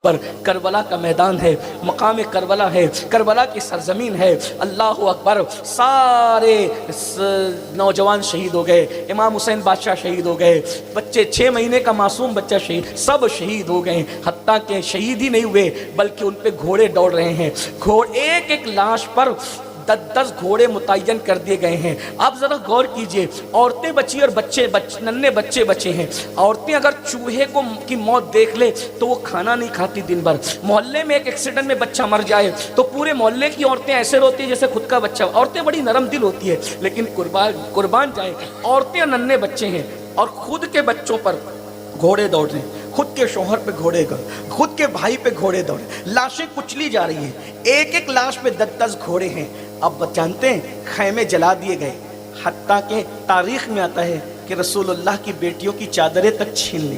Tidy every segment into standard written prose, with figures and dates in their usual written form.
پر کربلا کا میدان ہے، مقام کربلا ہے، کربلا کی سرزمین ہے۔ اللہ اکبر، سارے نوجوان شہید ہو گئے، امام حسین بادشاہ شہید ہو گئے، بچے 6 مہینے کا معصوم بچہ شہید، سب شہید ہو گئے۔ حتیٰ کہ شہید ہی نہیں ہوئے بلکہ ان پہ گھوڑے دوڑ رہے ہیں، ایک ایک لاش پر 10 گھوڑے متعین کر دیے گئے ہیں۔ آپ ذرا غور کیجئے، عورتیں بچی اور ننھے بچے بچے ہیں۔ عورتیں اگر چوہے کی موت دیکھ لے تو وہ کھانا نہیں کھاتی دن بھر۔ محلے میں ایک ایکسیڈنٹ میں بچہ مر جائے تو پورے محلے کی عورتیں ایسے روتی ہیں جیسے خود کا بچہ۔ عورتیں بڑی نرم دل ہوتی ہے، لیکن قربان جائیں، عورتیں اور ننھے بچے ہیں اور خود کے بچوں پر گھوڑے دوڑ رہے ہیں، خود کے شوہر پہ گھوڑے دوڑ، خود کے بھائی پہ گھوڑے دوڑ، لاشیں کچلی جا رہی ہیں، ایک ایک لاش پہ 10 گھوڑے ہیں۔ اب جانتے ہیں خیمے جلا دیے گئے، حتیٰ کہ تاریخ میں آتا ہے کہ رسول اللہ کی بیٹیوں کی چادریں تک چھین لی،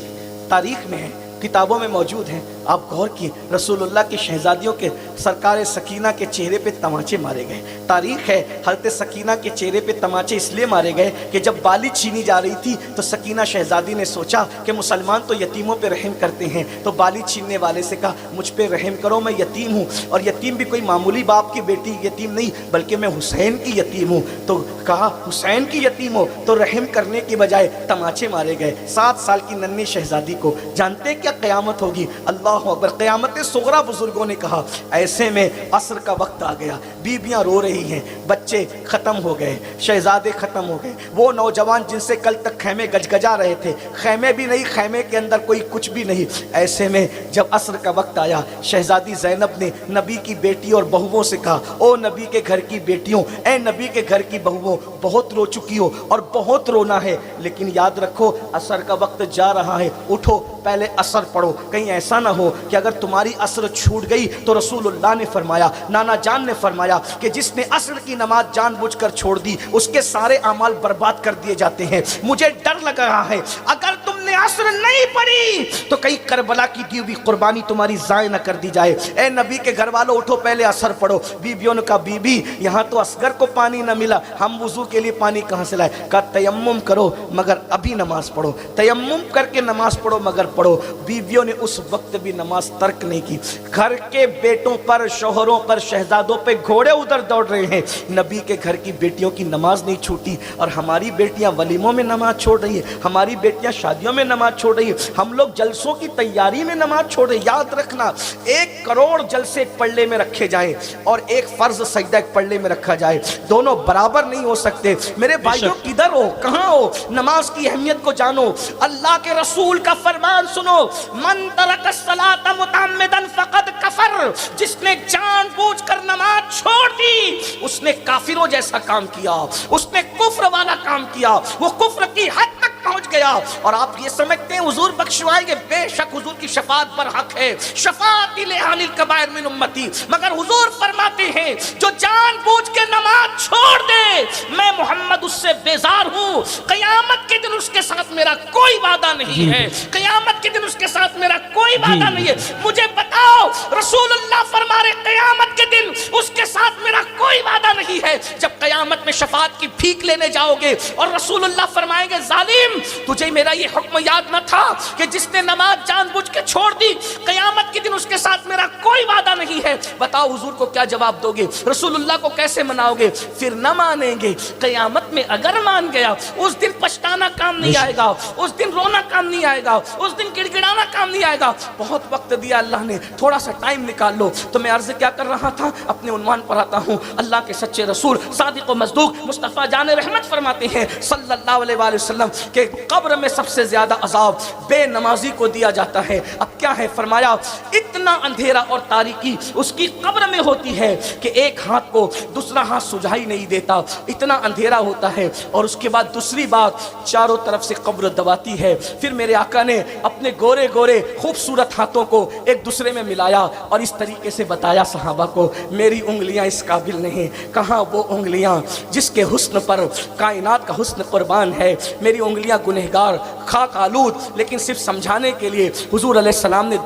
تاریخ میں ہے، کتابوں میں موجود ہیں۔ آپ غور کیے، رسول اللہ کی شہزادیوں کے سرکار سکینہ کے چہرے پہ تماچے مارے گئے۔ تاریخ ہے حضرت سکینہ کے چہرے پہ تماچے اس لیے مارے گئے کہ جب بالی چھینی جا رہی تھی تو سکینہ شہزادی نے سوچا کہ مسلمان تو یتیموں پہ رحم کرتے ہیں، تو بالی چھیننے والے سے کہا مجھ پہ رحم کرو، میں یتیم ہوں، اور یتیم بھی کوئی معمولی باپ کی بیٹی یتیم نہیں بلکہ میں حسین کی یتیم ہوں۔ تو کہا حسین کی یتیم ہو، تو رحم کرنے کی بجائے تماچے مارے گئے 7 سال کی ننھی شہزادی کو۔ جانتے کیا قیامت ہوگی؟ اللہ اکبر، قیامت صغریٰ بزرگوں نے کہا ایسے میں عصر کا وقت آ گیا، بیویاں رو رہی ہیں، بچے ختم ہو گئے، شہزادے ختم ہو گئے، وہ نوجوان جن سے کل تک خیمے گجگجا رہے تھے، خیمے بھی نہیں، خیمے کے اندر کوئی کچھ بھی نہیں۔ ایسے میں جب عصر کا وقت آیا، شہزادی زینب نے نبی کی بیٹی اور بہووں سے کہا او نبی کے گھر کی بیٹیوں، اے نبی کے گھر کی بہووں، بہت رو چکی ہو اور بہت رونا ہے، لیکن یاد رکھو عصر کا وقت جا رہا ہے، اٹھو پہلے عصر پڑھو، کہیں ایسا نہ ہو کہ اگر تمہاری عصر چھوٹ گئی تو رسول اللہ نے فرمایا، نانا جان نے فرمایا کہ جس نے عصر کی نماز جان بوجھ کر چھوڑ دی اس کے سارے اعمال برباد کر دیے جاتے ہیں۔ مجھے ڈر لگ رہا ہے اگر تم نے عصر نہیں پڑھی تو کہیں کربلا کی دی ہوئی قربانی تمہاری ضائع نہ کر دی جائے۔ اے نبی کے گھر والوں اٹھو پہلے عصر پڑھو۔ بیویوں نے کہا بی بی یہاں تو اصغر کو پانی نہ ملا، ہم وضو کے لیے پانی کہاں سے لائے؟ کہا تیمم کرو مگر ابھی نماز پڑھو، تیمم کر کے نماز پڑھو مگر پڑھو۔ بیویوں نے اس وقت بھی نماز ترک نہیں کی، گھر کے بیٹوں پر، شوہروں پر، شہزادوں پہ گھوڑے ادھر دوڑ رہے ہیں، نبی کے گھر کی بیٹیوں کی نماز نہیں چھوٹی، اور ہماری بیٹیاں ولیموں میں نماز چھوڑ رہی ہیں، ہماری بیٹیاں شادیوں میں نماز چھوڑ رہی ہیں، ہم لوگ جلسوں کی تیاری میں نماز چھوڑ رہے ہیں۔ یاد رکھنا 1 کروڑ جلسے ایک پلڑے میں رکھے جائیں اور ایک فرض سجدہ ایک پلڑے میں رکھا جائے، دونوں برابر نہیں ہو سکتے۔ میرے بھائیوں کدھر ہو، کہاں ہو؟ نماز کی اہمیت کو جانو، اللہ کے رسول کا فرمان سنو، من ترک الصلاۃ متعمدا فقد کفر، جس نے جان بوجھ کر نماز چھوڑ دی اس نے کافروں جیسا کام کیا، اس نے کفر والا کام کیا، وہ کفر کی حد تک پہنچ گیا۔ اور آپ یہ سمجھتے ہیں حضور بخشوائیں گے؟ بے شک حضور کی شفاعت پر حق ہے، شفاعت لأہل الکبائر من امتی، مگر حضور فرماتے ہیں جو جان بوجھ کے نماز چھوڑ دے میں محمد اس سے بیزار ہوں، قیامت کے دن اس کے ساتھ میرا کوئی وعدہ نہیں ہے، قیامت کے دن اس کے ساتھ میرا کوئی وعدہ نہیں ہے۔ مجھے بتاؤ رسول اللہ فرما رہے قیامت کے دن اس کے ساتھ میرا کوئی وعدہ نہیں ہے۔ جب قیامت میں شفاعت کی بھیک لینے جاؤ گے اور رسول اللہ فرمائیں گے ظالم تجھے میرا یہ حکم یاد نہ تھا کہ جس نے نماز جان بوجھ کے چھوڑ دی قیامت کے دن اس کے ساتھ میرا کوئی وعدہ نہیں ہے، بتاؤ حضور کو کیا جواب دو گے؟ رسول اللہ کو کیسے مناؤ گے؟ پھر نہ مانیں گے۔ قیامت میں اگر مان گیا اس دن پچھتانا کام نہیں آئے گا، اس دن رونا کام نہیں آئے گا، اس دن گڑگڑانا کام نہیں آئے گا۔ بہت وقت دیا اللہ نے، تھوڑا سا ٹائم نکال لو۔ تو میں عرض کیا کر رہا تھا، اپنے عنوان پر آتا ہوں۔ اللہ کے سچے رسول صادق و مصدوق مصطفیٰ جان رحمت فرماتے ہیں صلی اللہ علیہ وآلہ وسلم کہ قبر میں سب سے زیادہ عذاب بے نمازی کو دیا جاتا ہے۔ اب کیا ہے؟ فرمایا اتنا اندھیرا اور تاریکی اس کی قبر میں ہوتی ہے کہ ایک ہاتھ کو دوسرا ہاتھ سجھائی نہیں دیتا، اتنا اندھیرا ہوتا ہے۔ اور اس کے بعد دوسری بات، چاروں طرف سے قبر دباتی ہے۔ پھر میرے آقا نے اپنے گورے گورے خوبصورت ہاتھوں کو ایک دوسرے میں ملایا اور اس طریقے سے بتایا صحابہ کو میری انگلیاں اس قابل نہیں، کہاں وہ انگلیاں جس کے حسن پر کائنات کا حسن قربان ہے، میری انگلیاں گنہگار خاک آلود، لیکن صرف سمجھانے کے لیے حضور علیہ السلام نے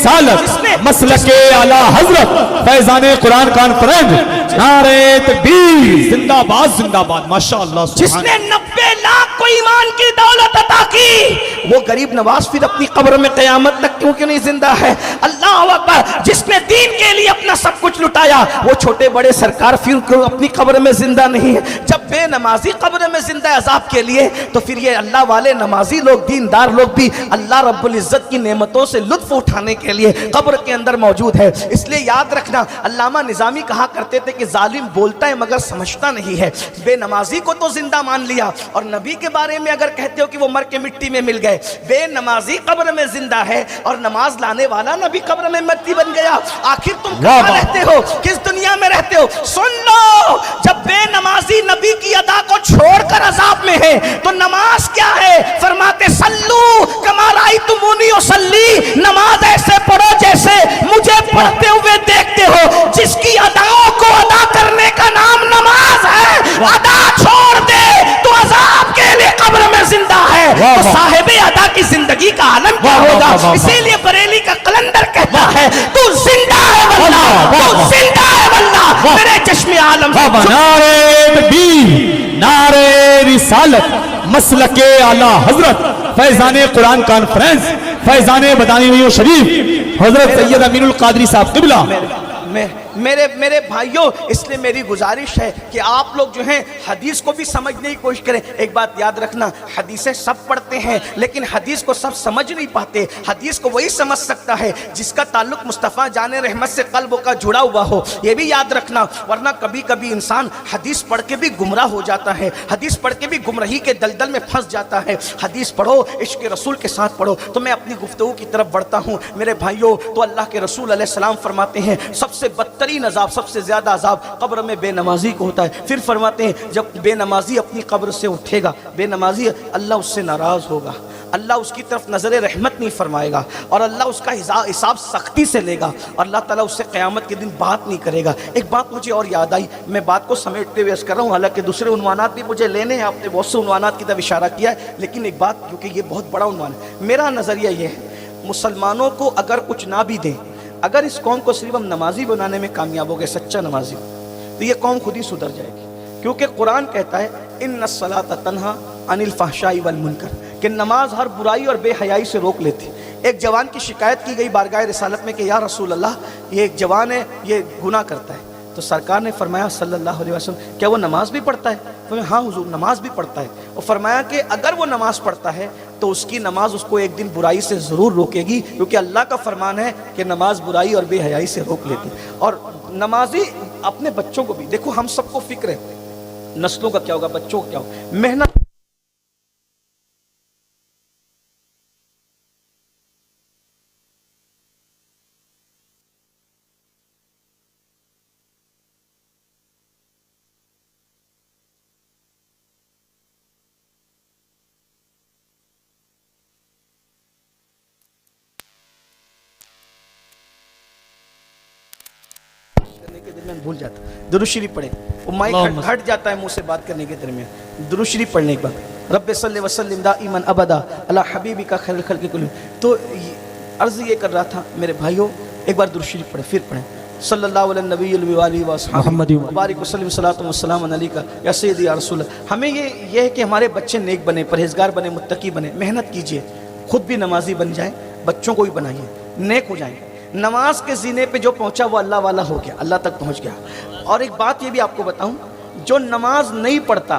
رسالت مسلک اعلی حضرت فیضان قرآن کانفرنس نعرہ تکبیر زندہ باد ماشاءاللہ جس نے 90 لاکھ کو ایمان کی دولت عطا کی، وہ غریب نواز پھر اپنی قبر میں قیامت تک کیوں نہیں زندہ ہے؟ اللہ اکبر. جس نے دین کے لیے اپنا سب کچھ لٹایا، وہ چھوٹے بڑے سرکار پھر کیوں اپنی قبر میں زندہ نہیں ہے؟ جب بے نمازی قبر میں زندہ عذاب کے لیے، تو پھر یہ اللہ والے نمازی لوگ، دیندار لوگ بھی اللہ رب العزت کی نعمتوں سے لطف اٹھانے کے لیے قبر کے اندر موجود ہے. اس لیے یاد رکھنا، علامہ نظامی کہا کرتے تھے کہ ظالم بولتا ہے مگر سمجھتا نہیں ہے. بے نمازی کو تو زندہ مان لیا، اور نبی کے بارے میں اگر کہتے ہو کہ وہ مر کے مٹی میں مل گئے، بے نمازی قبر میں زندہ ہے اور نماز لانے والا نبی قبر میں مٹی بن گیا. آخر تم کہاں رہتے ہو؟ کس دنیا میں رہتے ہو؟ سن لو، جب بے نمازی نبی کی ادا کو چھوڑ کر عذاب میں ہے تو نماز کیا ہے؟ فرماتے سلو کما رأیتمونی اصلی، نماز ایسے پڑھو جیسے مجھے پڑھتے ہوئے دیکھتے ہو. جس کی اداؤں کو ادا کرنے کا نام نماز ہے، ادا چھوڑ دے تو عذاب کے لیے قبر میں زندہ ہے. تو صاحب ادا کی زندگی کا عالم کیا ہوگا؟ اسی لیے بریلی کا قلندر کہتا ہے تو زندہ ہے واللہ، تو زندہ ہے واللہ میرے چشم عالم. نعرہ تکبیر، نعرہ رسالت مسلک اعلی حضرت فیضان قرآن کانفرنس فیضان بدانی شریف حضرت سید امین القادری صاحب قبلہ. میرے بھائیوں، اس لیے میری گزارش ہے کہ آپ لوگ جو ہیں حدیث کو بھی سمجھنے کی کوشش کریں. ایک بات یاد رکھنا، حدیثیں سب پڑھتے ہیں لیکن حدیث کو سب سمجھ نہیں پاتے. حدیث کو وہی سمجھ سکتا ہے جس کا تعلق مصطفیٰ جان رحمت سے قلب کا جڑا ہوا ہو. یہ بھی یاد رکھنا، ورنہ کبھی کبھی انسان حدیث پڑھ کے بھی گمراہ ہو جاتا ہے، حدیث پڑھ کے بھی گمراہی کے دلدل میں پھنس جاتا ہے. حدیث پڑھو، عشق رسول کے ساتھ پڑھو. تو میں اپنی گفتگو کی طرف بڑھتا ہوں میرے بھائیوں. تو اللہ کے رسول علیہ السلام فرماتے ہیں سب سے بدترین عذاب، سب سے زیادہ عذاب قبر میں بے نمازی کو ہوتا ہے. پھر فرماتے ہیں جب بے نمازی اپنی قبر سے اٹھے گا، بے نمازی، اللہ اس سے ناراض ہوگا، اللہ اس کی طرف نظر رحمت نہیں فرمائے گا، اور اللہ اس کا حساب سختی سے لے گا، اور اللہ تعالیٰ اس سے قیامت کے دن بات نہیں کرے گا. ایک بات مجھے اور یاد آئی، میں بات کو سمیٹتے ہوئے عرض کر رہا ہوں، حالانکہ دوسرے عنوانات بھی مجھے لینے ہیں، آپ نے بہت سے عنوانات کی طرف اشارہ کیا ہے، لیکن ایک بات، کیونکہ یہ بہت بڑا عنوان ہے. میرا نظریہ یہ ہے، مسلمانوں کو اگر کچھ نہ بھی دیں، اگر اس قوم کو صرف ہم نمازی بنانے میں کامیاب ہو گئے، سچا نمازی، تو یہ قوم خود ہی سدھر جائے گی. کیونکہ قرآن کہتا ہے ان الصلاۃ تنہا عن الفحشاء والمنکر، کہ نماز ہر برائی اور بے حیائی سے روک لیتی. ایک جوان کی شکایت کی گئی بارگاہ رسالت میں کہ یا رسول اللہ، یہ ایک جوان ہے، یہ گناہ کرتا ہے. تو سرکار نے فرمایا صلی اللہ علیہ وسلم، کیا وہ نماز بھی پڑھتا ہے؟ تو ہاں حضور، نماز بھی پڑھتا ہے. اور فرمایا کہ اگر وہ نماز پڑھتا ہے تو اس کی نماز اس کو ایک دن برائی سے ضرور روکے گی، کیونکہ اللہ کا فرمان ہے کہ نماز برائی اور بے حیائی سے روک لیتی. اور نمازی اپنے بچوں کو بھی دیکھو، ہم سب کو فکر ہے نسلوں کا کیا ہوگا، بچوں کا کیا ہوگا، محنت بھول جاتا. درود شریف پڑھیں، وہ مائک ہٹ جاتا ہے منہ سے بات کرنے کے درمیان. درود شریف پڑھنے کے بعد رب صلی وسلم دائما ابدا علی حبیبک خیر الخلق کلہم. تو عرض یہ کر رہا تھا میرے بھائیوں، ایک بار درود شریف پڑھیں، پھر پڑھیں صلی اللہ علیہ نبی علیہ وصحبہ وبارک وسلم صلاۃ و سلام علیک یا سیدی یا رسول اللہ. ہمیں یہ ہے کہ ہمارے بچے نیک بنے، پرہیزگار بنے، متقی بنے. محنت کیجئے، خود بھی نمازی بن جائیں، بچوں کو بھی بنائیے، نیک ہو جائیں. نماز کے زینے پہ جو پہنچا وہ اللہ والا ہو گیا، اللہ تک پہنچ گیا. اور ایک بات یہ بھی آپ کو بتاؤں، جو نماز نہیں پڑھتا،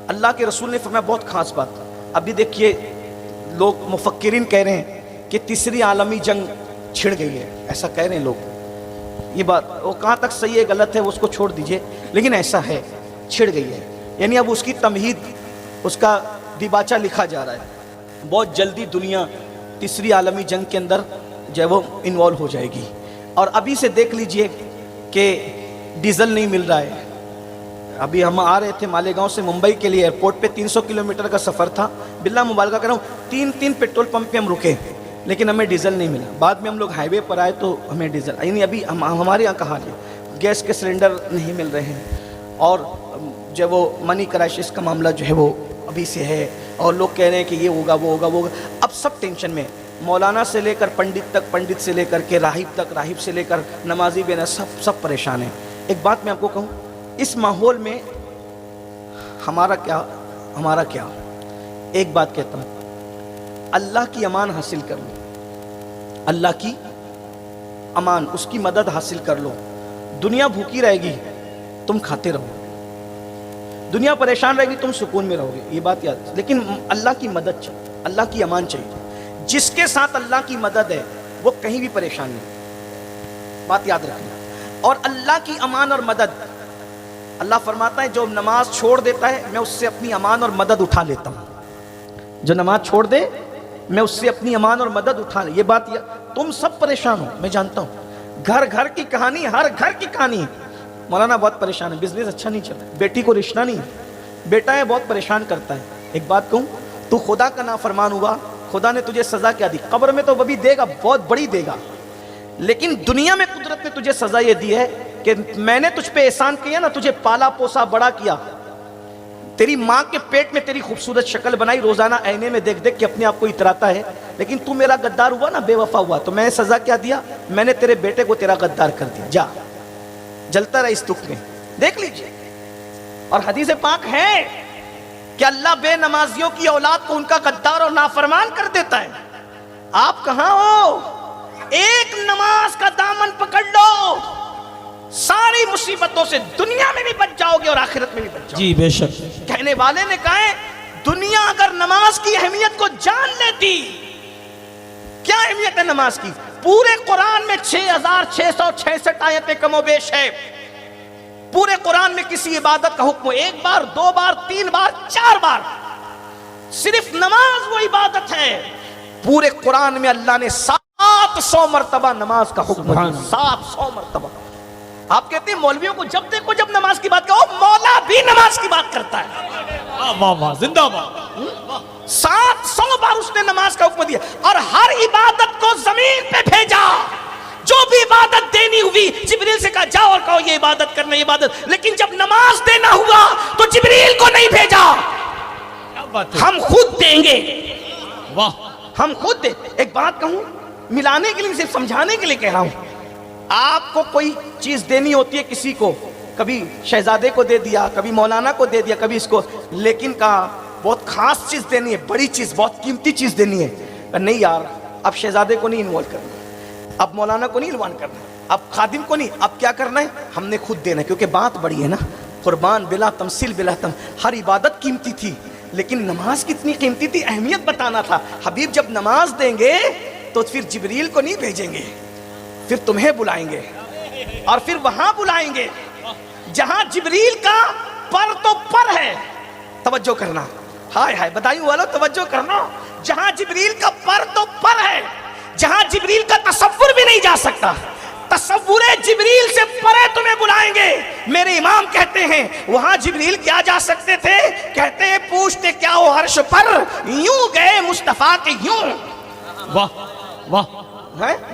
اللہ کے رسول نے فرمایا بہت خاص بات. ابھی دیکھیے لوگ مفکرین کہہ رہے ہیں کہ تیسری عالمی جنگ چھڑ گئی ہے، ایسا کہہ رہے ہیں لوگ. یہ بات وہ کہاں تک صحیح ہے غلط ہے وہ اس کو چھوڑ دیجئے، لیکن ایسا ہے، چھڑ گئی ہے. یعنی اب اس کی تمہید، اس کا دیباچہ لکھا جا رہا ہے. بہت جلدی دنیا تیسری عالمی جنگ کے اندر جو ہے وہ انوالو ہو جائے گی. اور ابھی سے دیکھ لیجئے کہ ڈیزل نہیں مل رہا ہے. ابھی ہم آ رہے تھے مالیگاؤں سے ممبئی کے لیے، ایئرپورٹ پہ 300 کلومیٹر کا سفر تھا. باللہ مبالغہ کر رہا ہوں، تین پیٹرول پمپ پہ ہم رکے لیکن ہمیں ڈیزل نہیں ملا. بعد میں ہم لوگ ہائی وے پر آئے تو ہمیں ڈیزل، یعنی ابھی ہمارے یہاں کہا ہے گیس کے سلنڈر نہیں مل رہے ہیں. اور جو وہ منی کرائسس کا معاملہ جو ہے وہ ابھی سے ہے، اور لوگ کہہ رہے ہیں کہ یہ ہوگا وہ ہوگا وہ ہوگا. اب سب ٹینشن میں. مولانا سے لے کر پنڈت تک، پنڈت سے لے کر کے راہب تک، راہب سے لے کر نمازی بے نماز سب پریشان ہیں۔ ایک بات میں آپ کو کہوں، اس ماحول میں ہمارا کیا؟ ایک بات کہتا ہوں، اللہ کی امان حاصل کر لو، اللہ کی امان، اس کی مدد حاصل کر لو۔ دنیا بھوکی رہے گی، تم کھاتے رہو، دنیا پریشان رہے گی، تم سکون میں رہو گے، یہ بات یاد، لیکن اللہ کی مدد چاہیے، اللہ کی امان چاہیے۔ جس کے ساتھ اللہ کی مدد ہے وہ کہیں بھی پریشان نہیں، بات یاد رکھنا۔ اور اللہ کی امان اور مدد، اللہ فرماتا ہے جو نماز چھوڑ دیتا ہے میں اس سے اپنی امان اور مدد اٹھا لیتا ہوں۔ جو نماز چھوڑ دے میں اس سے اپنی امان اور مدد اٹھا لے۔ یہ بات تم سب پریشان ہو، میں جانتا ہوں، گھر کی کہانی، ہر گھر کی کہانی ہے۔ مولانا بہت پریشان ہے، بزنس اچھا نہیں چل رہا، بیٹی کو رشتہ نہیں ہے، بیٹا ہے بہت پریشان کرتا ہے۔ ایک بات کہوں، تو خدا کا نافرمان ہوا، خدا نے تجھے سزا کیا دی؟ قبر میں تو وہ بھی دے گا، بہت بڑی دے گا، لیکن دنیا میں قدرت نے تجھے سزا یہ دی ہے کہ میں نے تجھ پہ احسان کیا نا، تجھے پالا پوسا بڑا کیا، تیری ماں کے پیٹ میں تیری خوبصورت شکل بنائی، روزانہ آئینے میں دیکھ دیکھ کے اپنے آپ کو اتراتا ہے، لیکن تو میرا غدار ہوا نا، بے وفا ہوا، تو میں نے سزا کیا دیا؟ میں نے تیرے بیٹے کو تیرا غدار کر دیا، جا جلتا رہا اس دکھ میں، دیکھ لیجئے۔ اور حدیث پاک ہے کہ اللہ بے نمازیوں کی اولاد کو ان کا غدار اور نافرمان کر دیتا ہے۔ آپ کہاں ہو؟ ایک نماز کا دامن پکڑ لو، ساری مصیبتوں سے دنیا میں بھی بچ جاؤ گے اور آخرت میں بھی بچ جاؤ گے۔ جی بے شک۔ کہنے والے نے کہا ہے دنیا اگر نماز کی اہمیت کو جان لیتی، کیا اہمیت ہے نماز کی؟ پورے قرآن میں 6666 آیتیں کم و بیش ہے۔ پورے قرآن میں کسی عبادت کا حکم ایک بار، دو بار، تین بار، چار بار، صرف نماز وہ عبادت ہے۔ پورے قرآن میں اللہ نے 700 مرتبہ نماز کا حکم دیا، 700 مرتبہ۔ آپ کہتے ہیں مولویوں کو جب دیکھو جب نماز کی بات کرو، مولا بھی نماز کی بات کرتا ہے۔ واہ واہ، زندہ باد۔ 700 بار اس نے نماز کا حکم دیا، اور ہر عبادت کو زمین پہ بھیجا۔ جو بھی عبادت دینی ہوئی جبریل سے کہا جاؤ اور کہو یہ عبادت کرنا، یہ عبادت، لیکن جب نماز دینا ہوا تو جبریل کو نہیں بھیجا، ہم خود دیں گے، واہ، ہم خود دیں۔ ایک بات کہوں، ملانے کے لیے، صرف سمجھانے کے لیے کہہ رہا ہوں، آپ کو کوئی چیز دینی ہوتی ہے کسی کو، کبھی شہزادے کو دے دیا، کبھی مولانا کو دے دیا، کبھی اس کو، لیکن کہا بہت خاص چیز دینی ہے، بڑی چیز، بہت قیمتی چیز دینی ہے، نہیں یار اب شہزادے کو نہیں انوالو کرنا، اب مولانا کو نہیں انوالو کرنا، اب خادم کو نہیں، اب کیا کرنا ہے؟ ہم نے خود دینا ہے، کیونکہ بات بڑی ہے نا، قربان بلا تمثیل بلا تم، ہر عبادت قیمتی تھی، لیکن نماز کتنی قیمتی تھی، اہمیت بتانا تھا۔ حبیب جب نماز دیں گے تو پھر جبریل کو نہیں بھیجیں گے، پھر تمہیں بلائیں گے، اور پھر وہاں بلائیں گے جہاں جبریل کا پر تو پر ہے، توجہ کرنا، ہائے ہائے بدایوں والو توجہ کرنا، جہاں جبریل کا پر تو پر ہے، جہاں جبریل کا تصور بھی نہیں جا سکتا، تصور جبریل سے پرے تمہیں بلائیں گے۔ میرے امام کہتے ہیں وہاں جبریل کیا جا سکتے تھے؟ کہتے ہیں پوچھتے کیا ہو عرش پر، یوں گئے مصطفیٰ کے یوں۔ واہ واہ،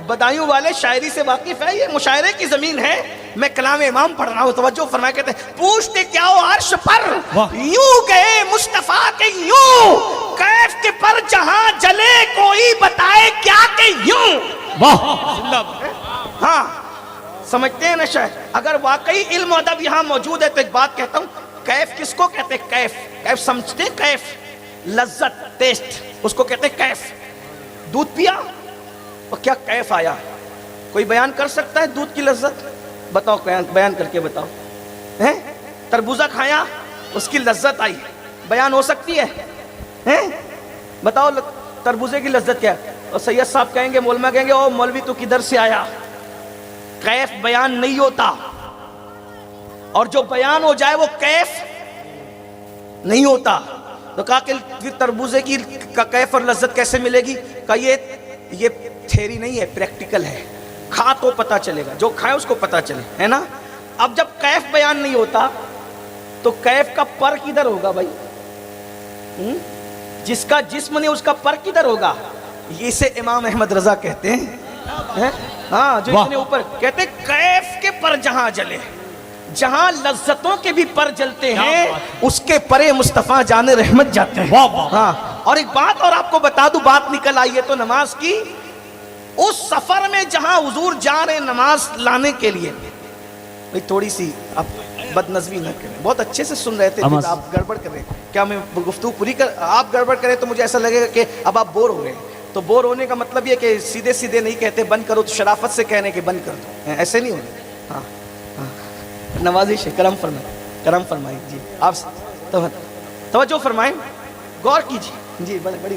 بدایوں والے شاعری سے واقف ہے، یہ مشاعرے کی زمین ہے، میں کلام امام پڑھ رہا ہوں، توجہ فرمائے، کہتے ہیں پوچھتے کیا ہو عرش پر، یوں گئے مصطفیٰ کے یوں، کیف کے پر جہاں جلے کوئی بتائے کیا کہ یوں۔ واہ، ہاں سمجھتے ہیں نا شاید؟ اگر واقعی علم و ادب یہاں موجود ہے تو ایک بات کہتا ہوں، کیف کس کو کہتے ہیں؟ کیف، کیف سمجھتے ہیں؟ کیف لذت، ٹیسٹ، اس کو کہتے ہیں کیف۔ دودھ پیا اور کیا کیف آیا؟ کوئی بیان کر سکتا ہے دودھ کی لذت؟ بتاؤ، بیان کر کے بتاؤ۔ تربوزہ کھایا، اس کی لذت آئی، بیان ہو سکتی ہے؟ بتاؤ تربوزے کی لذت کیا ہے؟ اور سید صاحب کہیں گے، مولوی کہیں گے او مولوی تو کدھر سے آیا؟ کیف بیان نہیں ہوتا، اور جو بیان ہو جائے وہ کیف نہیں ہوتا۔ تو کہا کہ تربوزے کی کیف اور لذت کیسے ملے گی؟ کہا یہ تھیری نہیں ہے، پریکٹیکل ہے، کھا تو پتا چلے گا، جو کھائے اس کو پتا چلے، ہے نا؟ اب جب کیف بیان نہیں ہوتا تو کیف کا پر کدھر ہوگا بھائی؟ جس کا جسم نہیں اس کا پر کدھر ہوگا؟ اسے امام احمد رضا کہتے ہیں، ہاں جو اتنے اوپر کہتے ہیں کیف کے پر جہاں جلے، جہاں لذتوں کے بھی پر جلتے ہیں اس کے پرے مصطفیٰ جان رحمت جاتے ہیں۔ ہاں، اور ایک بات اور آپ کو بتا دوں، بات نکل آئی ہے تو نماز کی، اس سفر میں جہاں حضور جا رہے نماز لانے کے لیے، بھئی تھوڑی سی آپ بد نظمی نہ کریں، بہت اچھے سے سن رہے تھے، آپ گڑبڑ کر رہے ہیں، کیا میں گفتگو پوری کر، آپ گڑبڑ کریں تو مجھے ایسا لگے گا کہ اب آپ بور ہو رہے ہیں، تو بور ہونے کا مطلب یہ کہ سیدھے سیدھے نہیں کہتے بند کرو، تو شرافت سے کہنے کہ بند کر دو، ایسے نہیں ہونا۔ ہاں ہاں، نوازش ہے، کرم فرمائیں، کرم فرمائیں، جی آپ توجہ فرمائیں، غور کیجیے، جی بڑی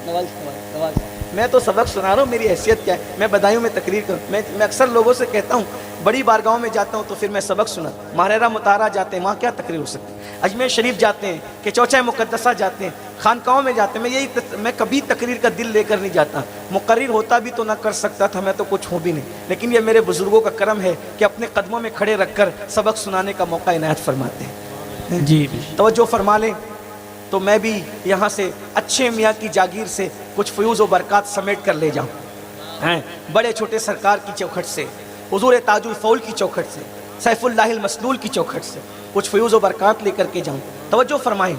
نواز، میں تو سبق سنا رہا ہوں، میری حیثیت کیا ہے، میں بدایوں میں تقریر کروں، میں اکثر لوگوں سے کہتا ہوں بڑی بارگاہوں میں جاتا ہوں تو پھر میں سبق سنا، ماہرہ مطالعہ جاتے ہیں وہاں کیا تقریر ہو سکتی ہے، اجمیر شریف جاتے ہیں کہ چوچہ مقدسہ جاتے ہیں، خانقاہوں میں جاتے ہیں، میں کبھی تقریر کا دل لے کر نہیں جاتا، مقرر ہوتا بھی تو نہ کر سکتا تھا، میں تو کچھ ہوں بھی نہیں، لیکن یہ میرے بزرگوں کا کرم ہے کہ اپنے قدموں میں کھڑے رکھ کر سبق سنانے کا موقع عنایت فرماتے ہیں۔ جی توجہ فرما لیں، تو میں بھی یہاں سے اچھے میاں کی جاگیر سے کچھ فیوز و برکات سمیٹ کر لے جاؤں، بڑے چھوٹے سرکار کی چوکھٹ سے، حضور تاج الفول کی چوکھٹ سے، سیف اللہ المسلول کی چوکھٹ سے کچھ فیوز و برکات لے کر کے جاؤں۔ توجہ فرمائیں،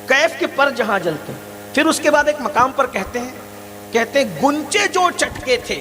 کیف کے پر جہاں جلتے ہیں، پھر اس کے بعد ایک مقام پر کہتے ہیں گنچے جو چٹکے تھے،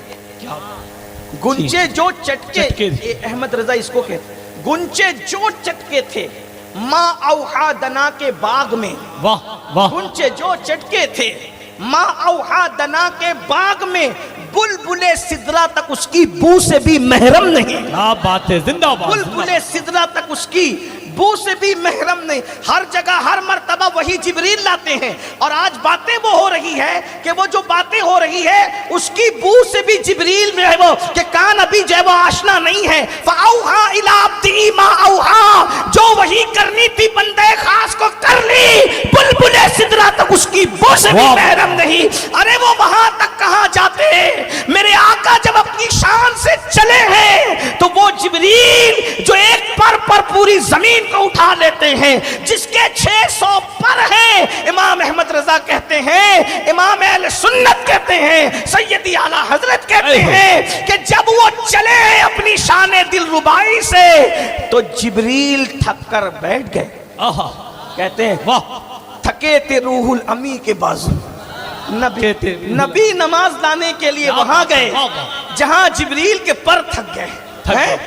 گنچے جو چٹکے، احمد رضا اس کو کہتے ہیں، گنچے جو چٹکے تھے ماں اوہا دنا کے باغ میں، واہ واہ، گنچے جو چٹکے تھے ماں اوہا دنا کے باغ میں، بلبل سدرا تک اس کی بو سے بھی محرم نہیں، کیا بات ہے، زندہ باد، بلبل سدرا تک اس کی بو سے بھی محرم نہیں، ہر جگہ ہر مرتبہ وہی جبریل لاتے ہیں، اور آج باتیں وہ ہو رہی ہے کہ وہ جو باتیں ہو رہی ہے اس کی بو سے بھی جبریل میں ہے وہ کہ کان ابھی جو ہے وہ آشنا نہیں ہے، فاوہا الی عبدی ما اوہا، جو وہی کرنی تھی بندے خاص کو کر لی، بلبل سدرا تک اس کی بو سے بھی محرم نہیں۔ ارے وہ وہاں تک کہاں جاتے ہیں، میرے آقا جب اپنی شان سے چلے ہیں تو وہ جبریل جو ایک پر پوری زمین کو اٹھا لیتے ہیں، جس کے 600 پر ہیں، امام احمد رضا کہتے ہیں، امام اہل سنت کہتے ہیں، سیدی اعلیٰ حضرت کہتے ہیں کہ جب وہ چلے ہیں اپنی شان دل ربائی سے تو جبریل تھک کر بیٹھ گئے، کہتے ہیں واہ، تھکے تھے روح الامی کے بازو، نبی نماز لانے کے لیے وہاں گئے جہاں جبریل کے پر تھک گئے۔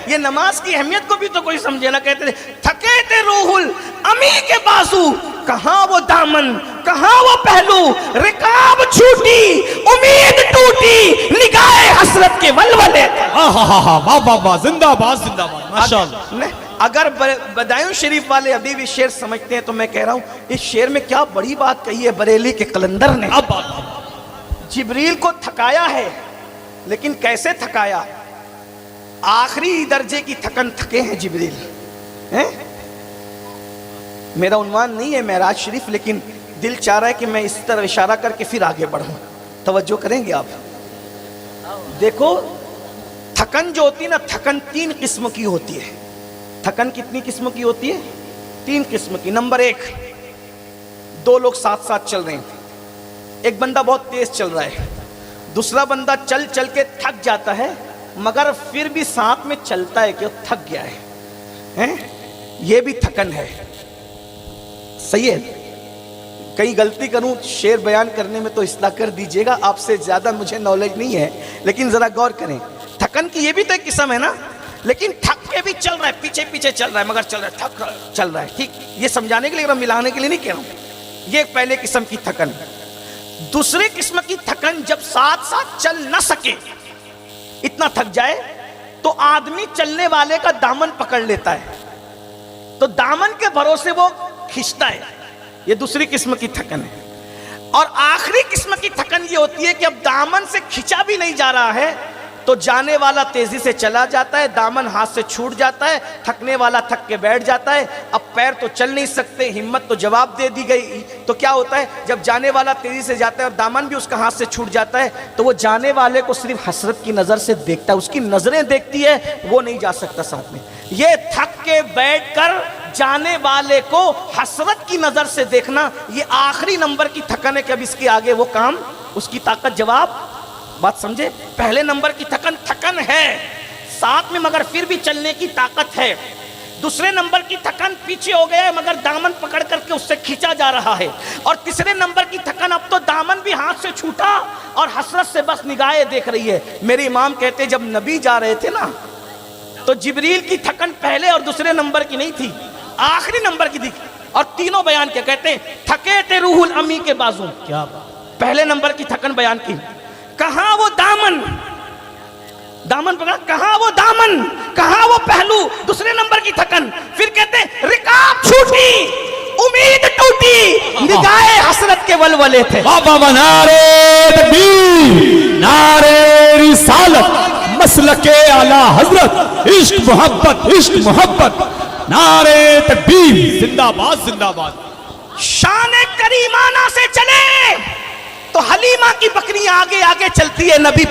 یہ نماز کی اہمیت کو بھی تو کوئی سمجھے نہ، کہتے تھے تھکے تھے روح الامی کے بازو، کہاں وہ دامن، کہاں وہ پہلو، رکاب چھوٹی، امید ٹوٹی، نگاہ حسرت کے ولولے تھے۔ واہ واہ واہ، زندہ باد، زندہ باد، ماشاءاللہ۔ اگر بدایوں شریف والے ابھی بھی شعر سمجھتے ہیں تو میں کہہ رہا ہوں اس شعر میں کیا بڑی بات کہی ہے بریلی کے قلندر نے۔ اب بات، جبریل کو تھکایا ہے، لیکن کیسے تھکایا؟ آخری درجے کی تھکن تھکے ہیں جبریل۔ میرا عنوان نہیں ہے معراج شریف، لیکن دل چاہ رہا ہے کہ میں اس طرح اشارہ کر کے پھر آگے بڑھوں، توجہ کریں گے آپ؟ دیکھو تھکن جو ہوتی ہے نا، تھکن 3 قسم کی ہوتی ہے۔ تھکن کتنی قسم کی ہوتی ہے؟ 3 قسم کی۔ نمبر 1، 2 لوگ ساتھ ساتھ چل رہے ہیں، ایک بندہ بہت تیز چل رہا ہے، دوسرا بندہ چل چل کے تھک جاتا ہے مگر پھر بھی ساتھ میں چلتا ہے کہ وہ تھک گیا ہے، یہ بھی تھکن ہے۔ صحیح ہے؟ کہیں غلطی کروں شعر بیان کرنے میں تو اصلاح کر دیجئے گا، آپ سے زیادہ مجھے نالج نہیں ہے، لیکن ذرا غور کریں، تھکن کی یہ بھی تو ایک قسم ہے نا، لیکن تھک کے بھی چل رہا ہے، پیچھے پیچھے چل رہا ہے مگر چل رہا ہے، تھک رہا ہے، چل رہا ہے، ٹھیک، یہ سمجھانے کے لیے، ملانے کے لیے نہیں کہہ رہا ہوں، یہ ایک پہلے قسم کی تھکن۔ دوسری قسم کی تھکن جب ساتھ ساتھ چل نہ سکے، اتنا تھک جائے تو آدمی چلنے والے کا دامن پکڑ لیتا ہے، تو دامن کے بھروسے وہ کھینچتا ہے، یہ دوسری قسم کی تھکن ہے۔ اور آخری قسم کی تھکن یہ ہوتی ہے کہ اب دامن سے کھینچا بھی نہیں جا رہا ہے تو جانے والا تیزی سے چلا جاتا ہے، دامن ہاتھ سے چھوٹ جاتا ہے، تھکنے والا تھک کے بیٹھ جاتا ہے، اب پیر تو چل نہیں سکتے، ہمت تو جواب دے دی گئی، تو کیا ہوتا ہے جب جانے والا تیزی سے جاتا ہے اور دامن بھی اس کا ہاتھ سے چھوٹ جاتا ہے تو وہ جانے والے کو صرف حسرت کی نظر سے دیکھتا ہے، اس کی نظریں دیکھتی ہے، وہ نہیں جا سکتا ساتھ میں۔ یہ تھک کے بیٹھ کر جانے والے کو حسرت کی نظر سے دیکھنا، یہ آخری نمبر کی تھکن ہے کہ اب اس کے آگے وہ کام، اس کی طاقت جواب، بات سمجھے؟ پہلے نمبر کی تھکن تھکن ہے ساتھ میں مگر پھر بھی چلنے کی طاقت ہے۔ دوسرے نمبر کی تھکن پیچھے ہو گیا ہے مگر دامن پکڑ کر کے اس سے کھینچا جا رہا ہے، اور تیسرے نمبر کی تھکن اب تو دامن بھی ہاتھ سے چھوٹا اور حسرت سے بس نگاہیں دیکھ رہی ہے۔ میرے امام کہتے جب نبی جا رہے تھے نا تو جبریل کی تھکن پہلے اور دوسرے نمبر کی نہیں تھی، آخری نمبر کی تھی، اور تینوں بیان کیا کہتے ہیں تھکے تھے روح الامی کے بازو، کیا بات، پہلے نمبر کی تھکن بیان کی، کہاں وہ دامن، دامن پکڑا، کہاں وہ دامن، کہاں وہ پہلو، دوسرے نمبر کی تھکن، پھر کہتے ہیں رکاب چھوٹی امید ٹوٹی نگاہیں حسرت کے ولولے تھے۔ بابا نعرے تکبیر، نعرے رسالت، مسلک اعلی حضرت، عشق محبت، عشق محبت، نعرے تکبیر، زندہ باد زندہ باد۔ شان کریمانہ سے چلے تو حلیمہ کی بکریاں آگے آگے چلتی ہے، نبی